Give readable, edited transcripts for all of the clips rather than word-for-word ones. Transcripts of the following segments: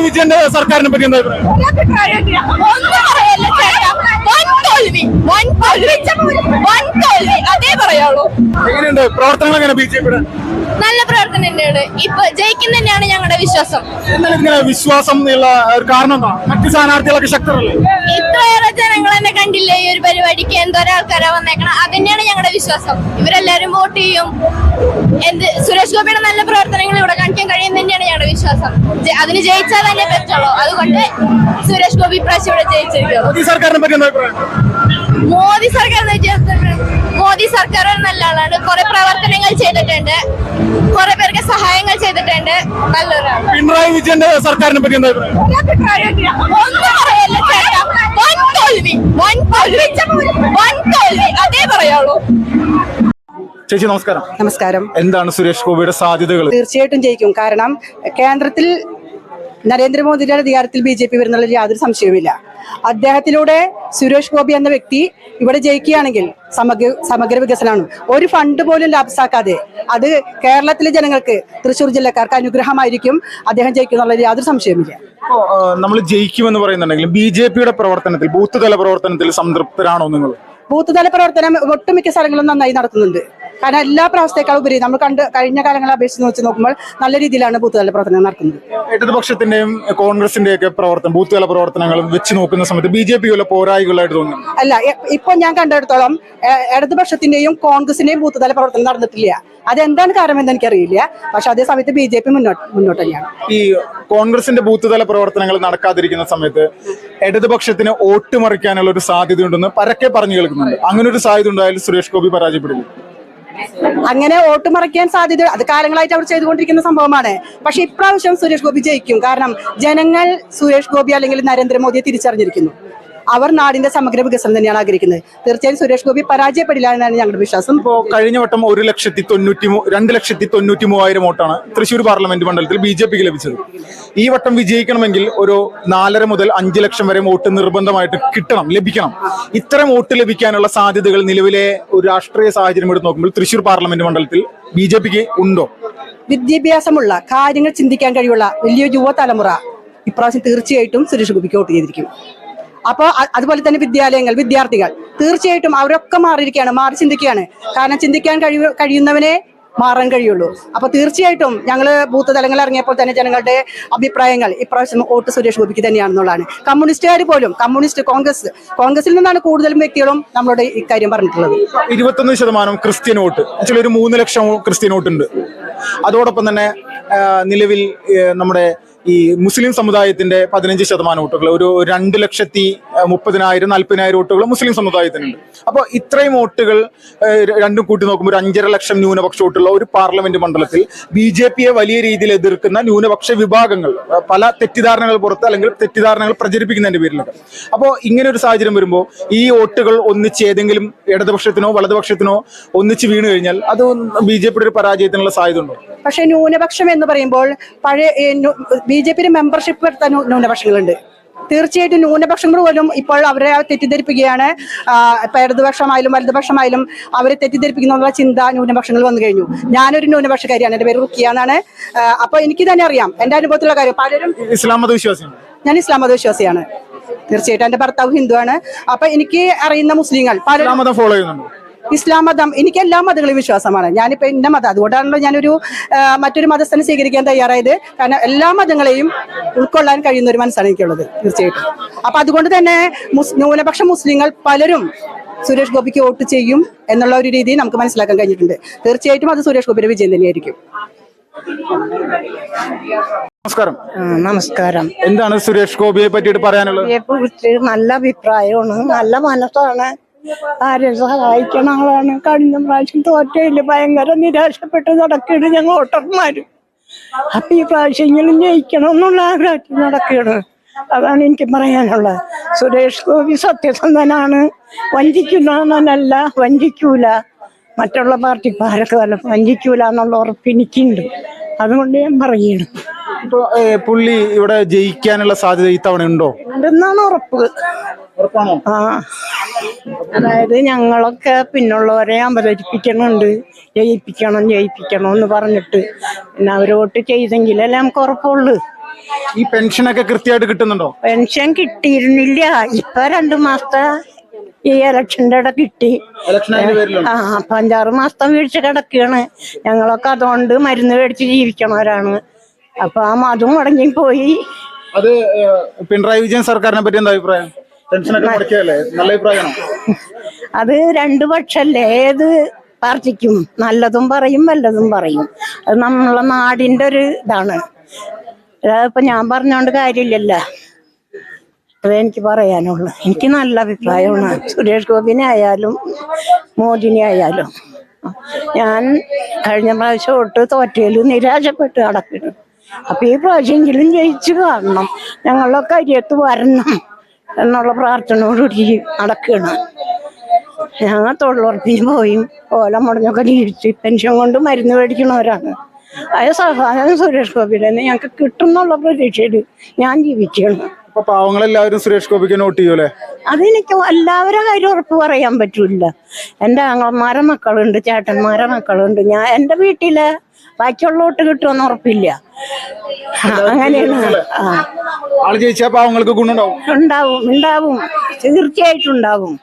വിജയന്റെ സർക്കാരിനെ പറ്റി എന്താ അതേ പറയുള്ളൂ. എങ്ങനെയുണ്ട് പ്രവർത്തനങ്ങൾ? എങ്ങനെ ബിജെപിയുടെ നല്ല പ്രവർത്തനം തന്നെയാണ്. ഇപ്പൊ ജയിക്കും തന്നെയാണ് ഞങ്ങളുടെ വിശ്വാസം. എന്താണ് ഇങ്ങനെ വിശ്വാസം എന്നുള്ള ഒരു കാരണം എന്താ? മറ്റു സ്ഥാനാർത്ഥികളൊക്കെ ശക്തരല്ലേ? ഇത്രയേറെ ജനങ്ങൾ തന്നെ കണ്ടില്ലേ ഈ ഒരു പരിപാടിക്ക് എന്തോരം ആൾക്കാരാ വന്നേക്കണം. അത് തന്നെയാണ് ഞങ്ങളുടെ വിശ്വാസം. ഇവരെല്ലാരും വോട്ട് ചെയ്യും. സുരേഷ് ഗോപിയുടെ നല്ല പ്രവർത്തനങ്ങൾ ഇവിടെ കാണിക്കാൻ കഴിയും തന്നെയാണ് ഞങ്ങളുടെ വിശ്വാസം. അതിന് ജയിച്ചാൽ തന്നെ പറ്റുള്ളൂ. അതുകൊണ്ട് സുരേഷ് ഗോപി ഇപ്രാവശ്യം ഇവിടെ ജയിച്ചിരിക്കും. മോദി സർക്കാരിനെ പറ്റി എന്താ അഭിപ്രായം? മോദി സർക്കാർ ഒരു നല്ല ആളാണ്. കുറെ പ്രവർത്തനങ്ങൾ ചെയ്തിട്ടുണ്ട്, കുറെ പേർക്ക് സഹായങ്ങൾ ചെയ്തിട്ടുണ്ട്. നല്ലൊരാളാണ്. പിണറായി വിജയന്റെ സർക്കാരിനെ പറ്റി എന്താ അഭിപ്രായം? അതേ പറയുള്ളൂ. ചേച്ചി നമസ്കാരം. നമസ്കാരം. എന്താണ് സുരേഷ് ഗോപിയുടെ സാധ്യതകൾ? തീർച്ചയായിട്ടും ജയിക്കും. കാരണം കേന്ദ്രത്തിൽ നരേന്ദ്രമോദിയുടെ അധികാരത്തിൽ BJP വരുന്നുള്ള യാതൊരു സംശയവുമില്ല. അദ്ദേഹത്തിലൂടെ സുരേഷ് ഗോപി എന്ന വ്യക്തി ഇവിടെ ജയിക്കുകയാണെങ്കിൽ സമഗ്ര വികസനമാണ്. ഒരു ഫണ്ട് പോലും ലാപ്സാക്കാതെ അത് കേരളത്തിലെ ജനങ്ങൾക്ക്, തൃശ്ശൂർ ജില്ലക്കാർക്ക് അനുഗ്രഹമായിരിക്കും. അദ്ദേഹം ജയിക്കുന്നുള്ള യാതൊരു സംശയവുമില്ല. നമ്മൾ ജയിക്കുമെന്ന് പറയുന്നുണ്ടെങ്കിലും BJPയുടെ പ്രവർത്തനത്തിൽ, ബൂത്ത് തല പ്രവർത്തനത്തിൽ സംതൃപ്തരാണോ നിങ്ങൾ? ബൂത്ത് തല പ്രവർത്തനം ഒട്ടുമിക്ക സ്ഥലങ്ങളും നന്നായി നടത്തുന്നുണ്ട്. കാരണം എല്ലാ പ്രാവശ്യത്തേക്കാൾ ഉപരി നമ്മൾ കഴിഞ്ഞ കാലങ്ങളെ അപേക്ഷിച്ച് വെച്ച് നോക്കുമ്പോൾ നല്ല രീതിയിലാണ് ബൂത്ത് തല പ്രവർത്തനം നടക്കുന്നത്. ഇടതുപക്ഷത്തിന്റെയും കോൺഗ്രസിന്റെയും ഒക്കെ പ്രവർത്തനം, ബൂത്ത് തല പ്രവർത്തനങ്ങളും വെച്ച് നോക്കുന്ന സമയത്ത് BJP പോരായികളായിട്ട് തോന്നുന്നു. അല്ല, ഇപ്പൊ ഞാൻ കണ്ടിടത്തോളം ഇടതുപക്ഷത്തിന്റെയും കോൺഗ്രസിന്റെയും ബൂത്ത് തല പ്രവർത്തനം നടന്നിട്ടില്ല. അതെന്താണ് കാരണം എന്ന് എനിക്കറിയില്ല. പക്ഷെ അതേ സമയത്ത് BJP മുന്നോട്ട് തന്നെയാണ്. ഈ കോൺഗ്രസിന്റെ ബൂത്ത് തല പ്രവർത്തനങ്ങൾ നടക്കാതിരിക്കുന്ന സമയത്ത് ഇടതുപക്ഷത്തിന് വോട്ട് മറിക്കാനുള്ള ഒരു സാധ്യതയുണ്ടെന്ന് പരക്കെ പറഞ്ഞു കേൾക്കുന്നുണ്ട്. അങ്ങനെ ഒരു സാധ്യത ഉണ്ടായാലും സുരേഷ് ഗോപി പരാജയപ്പെടുന്നു. അങ്ങനെ വോട്ട് മറിക്കാൻ സാധ്യത അത് കാലങ്ങളായിട്ട് അവർ ചെയ്തുകൊണ്ടിരിക്കുന്ന സംഭവമാണ്. പക്ഷെ ഇപ്രാവശ്യം സുരേഷ് ഗോപി ജയിക്കും. കാരണം ജനങ്ങൾ സുരേഷ് ഗോപി അല്ലെങ്കിൽ നരേന്ദ്രമോദിയെ തിരിച്ചറിഞ്ഞിരിക്കുന്നു. അവർ നാടിന്റെ സമഗ്ര വികസനം തന്നെയാണ് ആഗ്രഹിക്കുന്നത്. തീർച്ചയായും സുരേഷ് ഗോപി പരാജയപ്പെടില്ല എന്നാണ് ഞങ്ങളുടെ വിശ്വാസം. ഇപ്പോൾ കഴിഞ്ഞ വട്ടം 2,93,000 വോട്ടാണ് തൃശ്ശൂർ പാർലമെന്റ് മണ്ഡലത്തിൽ BJPക്ക് ലഭിച്ചത്. ഈ വട്ടം വിജയിക്കണമെങ്കിൽ ഒരു 4.5 മുതൽ 5 ലക്ഷം വരെ വോട്ട് നിർബന്ധമായിട്ട് ലഭിക്കണം. ഇത്തരം വോട്ട് ലഭിക്കാനുള്ള സാധ്യതകൾ നിലവിലെ ഒരു രാഷ്ട്രീയ സാഹചര്യം എടുത്ത് നോക്കുമ്പോൾ തൃശ്ശൂർ പാർലമെന്റ് മണ്ഡലത്തിൽ BJPക്ക് ഉണ്ടോ? വിദ്യാഭ്യാസമുള്ള, കാര്യങ്ങൾ ചിന്തിക്കാൻ കഴിയുള്ള വലിയ യുവതലമുറ ഇപ്രാവശ്യം തീർച്ചയായിട്ടും സുരേഷ് ഗോപിക്ക് വോട്ട് ചെയ്തിരിക്കും. അപ്പോൾ അതുപോലെ തന്നെ വിദ്യാലയങ്ങൾ, വിദ്യാർത്ഥികൾ തീർച്ചയായിട്ടും അവരൊക്കെ മാറി ചിന്തിക്കുകയാണ്. കാരണം ചിന്തിക്കാൻ കഴിയുന്നവനെ മാറാൻ കഴിയുള്ളൂ. അപ്പൊ തീർച്ചയായിട്ടും ഞങ്ങൾ ബൂത്ത് തലങ്ങളിൽ ഇറങ്ങിയപ്പോൾ തന്നെ ജനങ്ങളുടെ അഭിപ്രായങ്ങൾ ഇപ്രാവശ്യം വോട്ട് സുരേഷ് ഗോപിക്ക് തന്നെയാണെന്നുള്ളതാണ്. കമ്മ്യൂണിസ്റ്റുകാർ പോലും, കോൺഗ്രസിൽ നിന്നാണ് കൂടുതലും വ്യക്തികളും നമ്മളോട് ഇക്കാര്യം പറഞ്ഞിട്ടുള്ളത്. 21% ക്രിസ്ത്യൻ വോട്ട്, ഒരു 3 ലക്ഷം ക്രിസ്ത്യൻ വോട്ട് ഉണ്ട്. അതോടൊപ്പം തന്നെ നിലവിൽ നമ്മുടെ ഈ മുസ്ലിം സമുദായത്തിന്റെ 15% വോട്ടുകൾ, ഒരു 2,30,000-40,000 വോട്ടുകൾ മുസ്ലിം സമുദായത്തിനുണ്ട്. അപ്പോൾ ഇത്രയും വോട്ടുകൾ രണ്ടും കൂട്ടി നോക്കുമ്പോൾ ഒരു 5.5 ലക്ഷം ന്യൂനപക്ഷ വോട്ടുള്ള ഒരു പാർലമെന്റ് മണ്ഡലത്തിൽ BJPയെ വലിയ രീതിയിൽ എതിർക്കുന്ന ന്യൂനപക്ഷ വിഭാഗങ്ങൾ പല തെറ്റിദ്ധാരണകൾ പുറത്ത്, അല്ലെങ്കിൽ തെറ്റിദ്ധാരണകൾ പ്രചരിപ്പിക്കുന്നതിന്റെ പേരിലൊക്കെ. അപ്പോൾ ഇങ്ങനെ ഒരു സാഹചര്യം വരുമ്പോൾ ഈ വോട്ടുകൾ ഒന്നിച്ച് ഏതെങ്കിലും ഇടതുപക്ഷത്തിനോ വലതുപക്ഷത്തിനോ ഒന്നിച്ച് വീണു കഴിഞ്ഞാൽ അത് BJPയുടെ ഒരു പരാജയത്തിനുള്ള സാധ്യത ഉണ്ടോ? പക്ഷെ ന്യൂനപക്ഷം എന്ന് പറയുമ്പോൾ പഴയ BJPയുടെ മെമ്പർഷിപ്പ് എടുത്ത ന്യൂനപക്ഷങ്ങളുണ്ട്. തീർച്ചയായിട്ടും ന്യൂനപക്ഷങ്ങൾ പോലും ഇപ്പോൾ അവരെ തെറ്റിദ്ധരിപ്പിക്കുകയാണ്. ഇപ്പൊ ഇടതുപക്ഷമായാലും വലതുപക്ഷമായാലും അവരെ തെറ്റിദ്ധരിപ്പിക്കുന്ന ചിന്ത ന്യൂനപക്ഷങ്ങൾ വന്നു കഴിഞ്ഞു. ഞാനൊരു ന്യൂനപക്ഷക്കാരിയാണ്. എന്റെ പേര് റുക്കിയ എന്നാണ്. അപ്പൊ എനിക്ക് തന്നെ അറിയാം എന്റെ അനുഭവത്തിലുള്ള കാര്യം. പലരും ഇസ്ലാം മതവിശ്വാസിയാണ്. ഞാൻ ഇസ്ലാം മതവിശ്വാസിയാണ്. തീർച്ചയായിട്ടും എന്റെ ഭർത്താവ് ഹിന്ദുവാണ്. അപ്പൊ എനിക്ക് അറിയുന്ന മുസ്ലിങ്ങൾ പലരും ഫോളോ ചെയ്യുന്നുണ്ട്. ഇസ്ലാം മതം, എനിക്ക് എല്ലാ മതങ്ങളും വിശ്വാസമാണ്. ഞാനിപ്പോ എന്റെ മതം, അതുകൊണ്ടാണല്ലോ ഞാനൊരു മറ്റൊരു മതസ്ഥനെ സ്വീകരിക്കാൻ തയ്യാറായത്. കാരണം എല്ലാ മതങ്ങളെയും ഉൾക്കൊള്ളാൻ കഴിയുന്ന ഒരു മനസ്സാണ് എനിക്കുള്ളത്. തീർച്ചയായിട്ടും. അപ്പൊ അതുകൊണ്ട് തന്നെ ന്യൂനപക്ഷ മുസ്ലിങ്ങൾ പലരും സുരേഷ് ഗോപിക്ക് വോട്ട് ചെയ്യും എന്നുള്ള ഒരു രീതി നമുക്ക് മനസ്സിലാക്കാൻ കഴിഞ്ഞിട്ടുണ്ട്. തീർച്ചയായിട്ടും അത് സുരേഷ് ഗോപിയുടെ വിജയം തന്നെയായിരിക്കും. നമസ്കാരം. നമസ്കാരം. എന്താണ് സുരേഷ് ഗോപിയെ പറ്റിയിട്ട് പറയാനുള്ളത്? നല്ല അഭിപ്രായമാണ്, നല്ല മനസ്സാണ്, ആരെ സഹായിക്കണ ആളാണ്. കഴിഞ്ഞ പ്രാവശ്യം തോറ്റയില് ഭയങ്കര നിരാശപ്പെട്ട് നടക്കുകയാണ് ഞങ്ങൾ വോട്ടർമാര്. അപ്പൊ ഈ പ്രാവശ്യങ്ങളും ജയിക്കണം എന്നുള്ള ആഗ്രഹത്തിൽ നടക്കുകയാണ്. അതാണ് എനിക്ക് പറയാനുള്ളത്. സുരേഷ് ഗോപി സത്യസന്ധനാണ്, വഞ്ചിക്കുന്നല്ല, വഞ്ചിക്കൂല. മറ്റുള്ള പാർട്ടിക്കാരൊക്കെ വല്ല വഞ്ചിക്കൂല എന്നുള്ള ഉറപ്പ് എനിക്കുണ്ട്. അതുകൊണ്ട് ഞാൻ പറയുന്നു. ഇപ്പൊ പുള്ളി ഇവിടെ ജയിക്കാനുള്ള സാധ്യത ഇത്തവണ ഉണ്ടോ? ഉണ്ടെന്നാണ് ഉറപ്പ്. ആ, അതായത് ഞങ്ങളൊക്കെ പിന്നുള്ളവരെ അവതരിപ്പിക്കണുണ്ട്, ജയിപ്പിക്കണം എന്ന് പറഞ്ഞിട്ട്. പിന്നെ അവർ വോട്ട് ചെയ്തെങ്കിലല്ലേ നമുക്ക് ഉറപ്പുള്ളൂ. ഈ പെൻഷനൊക്കെ കൃത്യമായിട്ട് കിട്ടുന്നുണ്ടോ? പെൻഷൻ കിട്ടിയിരുന്നില്ല, ഇപ്പൊ 2 മാസത്തെ ഈ ഇലക്ഷന്റെ ഇട കിട്ടി. അപ്പൊ 5-6 മാസത്തെ വീഴ്ച കിടക്കുകയാണ്. ഞങ്ങളൊക്കെ അതുകൊണ്ട് മരുന്ന് മേടിച്ച് ജീവിക്കണവരാണ്. അപ്പൊ അതും മുടങ്ങി പോയി. അത് പിണറായി വിജയൻ സർക്കാരിനെ പറ്റി എന്താ അഭിപ്രായം? പെൻഷനൊക്കെ മുടക്കിയല്ലേ, നല്ല അഭിപ്രായമാണോ? അത് 2 പക്ഷല്ലേ, ഏത് പാർട്ടിക്കും നല്ലതും പറയും വല്ലതും പറയും. അത് നമ്മളെ നാടിന്റെ ഒരു ഇതാണ്. ഇപ്പൊ ഞാൻ പറഞ്ഞോണ്ട് കാര്യമില്ലല്ലോ. അതേ എനിക്ക് പറയാനുള്ളു. എനിക്ക് നല്ല അഭിപ്രായമാണ് സുരേഷ് ഗോപിനെ ആയാലും മോദിനെ ആയാലും. ഞാൻ കഴിഞ്ഞ പ്രാവശ്യം തൊട്ട് തോറ്റേല് നിരാശപ്പെട്ട് നടക്കുന്നു. അപ്പൊ ഈ പ്രാവശ്യമെങ്കിലും ജയിച്ചു കാണണം, ഞങ്ങളുടെ കരിയത്ത് വരണം എന്നുള്ള പ്രാർത്ഥനയോടുകൂടി നടക്കുകയാണ്. ഞങ്ങൾ തൊഴിലുറപ്പിന് പോയി ഓല മുടഞ്ഞൊക്കെ ജീവിച്ച് പെൻഷൻ കൊണ്ട് മരുന്ന് മേടിക്കണവരാണ്. അയ സഹായം സുരേഷ് ഗോപിയുടെ ഞങ്ങൾക്ക് കിട്ടുന്നുള്ള പ്രതീക്ഷയിൽ ഞാൻ ജീവിക്കുകയാണ്. അപ്പൊ പാവങ്ങളെല്ലാവരും സുരേഷ് ഗോപിക്ക് നോട്ട് ചെയ്യൂലേ? അതെനിക്ക് എല്ലാവരും കാര്യം ഉറപ്പ് പറയാൻ പറ്റൂല. എൻ്റെ ആങ്ങളമാരെ മക്കളുണ്ട്, ചേട്ടന്മാരെ മക്കളുണ്ട്. ഞാൻ എൻ്റെ വീട്ടിലെ ബാക്കിയുള്ള വോട്ട് കിട്ടുമെന്ന് ഉറപ്പില്ല. അങ്ങനെയാണ്. ആള് ജയിച്ചാൽ പാവങ്ങൾക്ക് ഗുണമുണ്ടാവും. ഉണ്ടാവും, തീർച്ചയായിട്ടും ഉണ്ടാവും.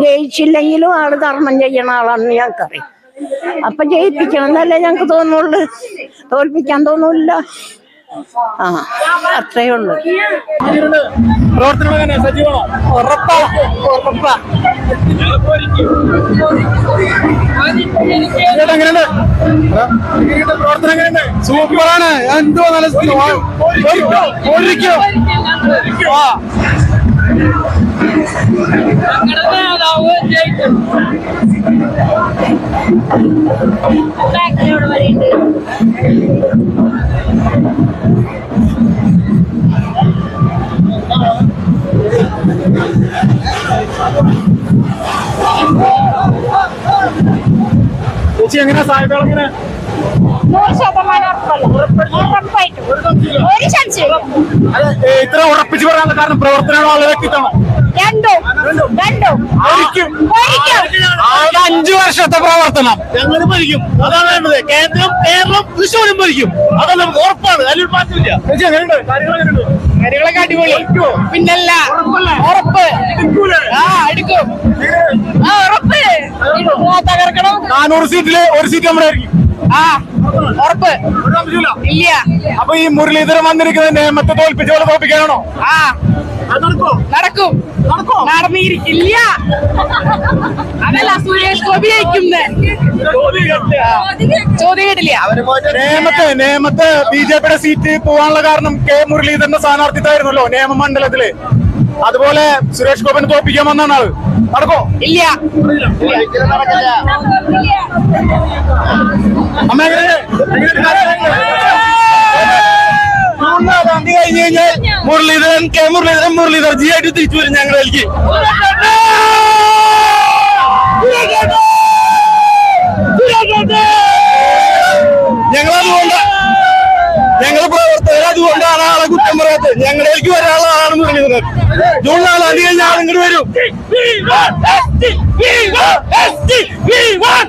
ജയിച്ചില്ലെങ്കിലും ആള് ധർമ്മം ചെയ്യണ ആളാണെന്ന് ഞങ്ങൾക്കറിയാം. അപ്പൊ ജയിപ്പിക്കണം എന്നല്ലേ ഞങ്ങക്ക് തോന്നുള്ളൂ, തോൽപ്പിക്കാൻ തോന്നൂല്ല. അത്രേ ഉള്ളു. പ്രവർത്തനം സജീവമാണോ? ഉറപ്പാ. പ്രവർത്തനം സൂപ്പറാണ്. എന്തോ നല്ല ചേച്ചി എങ്ങനെയാ സായക്കാലം എങ്ങനെ? 100% ഇത്ര ഉറപ്പിച്ച് പറയാനുള്ള കാരണം പ്രവർത്തനമാണോ അതോ വ്യക്തിത്വമാണോ? രണ്ടും. 5 വർഷത്തെ പ്രവർത്തനം ഞങ്ങൾ ഭരിക്കും, അതാണ് വേണ്ടത്. കേരളം തൃശ്ശൂരും ഭരിക്കും, അതാണ് നമുക്ക് ഉറപ്പാണ്. അതിലൊരു മാറ്റമില്ല. ചേച്ചി എങ്ങനെയുണ്ട്? കാര്യങ്ങളൊക്കെ അടിപൊളി. പിന്നല്ല, ഉറപ്പ് എടുക്കും. ഉറപ്പ് തകർക്കണം. 400 സീറ്റില് 1 സീറ്റ് നമ്മുടെ ആയിരിക്കും. ഉറപ്പ് ഇല്ല. അപ്പൊ ഈ മുരളീധരൻ വന്നിരിക്കുന്ന നേമത്തെ തോൽപ്പിച്ചോളെ തോൽപ്പിക്കാനാണോ? നടക്കും. നടന്നിരിക്കില്ല. അതല്ല സുരേഷ് ഗോപി ചോദ്യം കേട്ടില്ല. നേമത്ത് ബിജെപിയുടെ സീറ്റ് പോവാനുള്ള കാരണം കെ മുരളീധരന്റെ സ്ഥാനാർത്ഥിത്വമായിരുന്നല്ലോ നിയമമണ്ഡലത്തില്. അതുപോലെ സുരേഷ് ഗോപിനെ തോൽപ്പിക്കാൻ വന്നാണ് ആള്. നടക്കോ? ഇല്ല. അമ്മ കഴിഞ്ഞ് കഴിഞ്ഞാൽ മുരളീധരൻ ജി ആയിട്ട് തിരിച്ചു വരും ഞങ്ങളിലേക്ക്. ഞങ്ങൾ പ്രവർത്തകർ അതുകൊണ്ടാണ് ആളെ കുറ്റം പറയാത്തത്. ഞങ്ങളിലേക്ക് വരാനുള്ള ആളാണ് മുരളീധരൻ. ജൂൺ 4-ാം തീയതി ഞാൻ ഇങ്ങോട്ട് വരും. We want